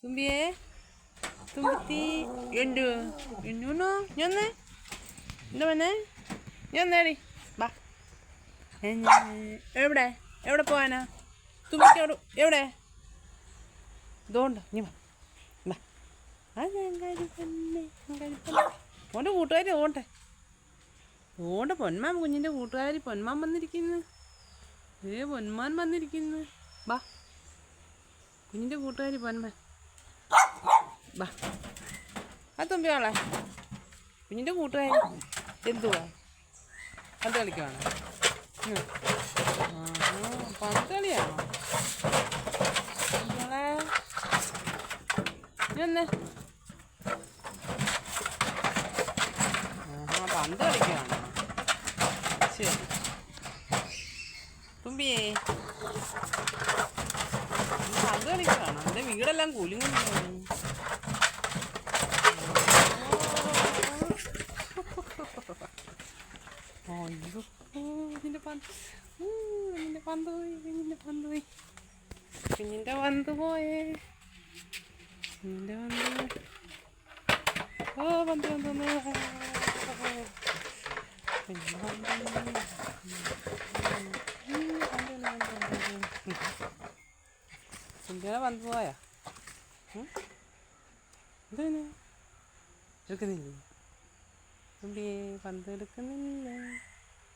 തുമ്പിയേ തുമ്പത്തി എണ്ടു എണ്ണൂന്നോ ഞൊന്നേ എന്താ വന്നേ ഞൊന്നേടി ബാ എവിടെ എവിടെ പോവാനാ തുമ്പിക്ക് എവിടെ ഇതുകൊണ്ട് നീ വാ ബാ ഓൻ്റെ കൂട്ടുകാരി ഓട്ടെ ഓണ്ട പൊന്മാൻ കുഞ്ഞിൻ്റെ കൂട്ടുകാരി പൊന്മാൻ വന്നിരിക്കുന്നു പൊന്മാൻ വന്നിരിക്കുന്നു ബാ കുഞ്ഞിൻ്റെ കൂട്ടുകാരി പൊന്മാൻ ബാ ആ തുമ്പിയാളെ കുഞ്ഞിൻ്റെ കൂട്ടുകാരി എന്തുവാ പന്ത് കളിക്കുവാണോ പന്ത് കളിയാണോ കുഞ്ഞോളെ ഇന്നെ പന്ത് കളിക്കുവാണോ ശരി തുമ്പിയേ പന്ത് കളിക്കുവാണോ എൻ്റെ വീടെല്ലാം കുലുങ്ങുന്നു അയ്യോ നിന്റെ പന്ത് നിന്റെ പന്ത് പോയി കുഞ്ഞിൻ്റെ പന്ത് പോയി കുഞ്ഞിൻ്റെ പന്ത് പോയേ കുഞ്ഞിൻ്റെ പന്ത് ഓ പന്ത് പന്ത് കുഞ്ഞിൻ്റെ പന്ത് കുഞ്ഞിനെ പന്ത് പോയാ എന്തിനാ എടുക്കുന്നില്ലേ തുമ്പിയെ പന്ത് എടുക്കുന്നില്ല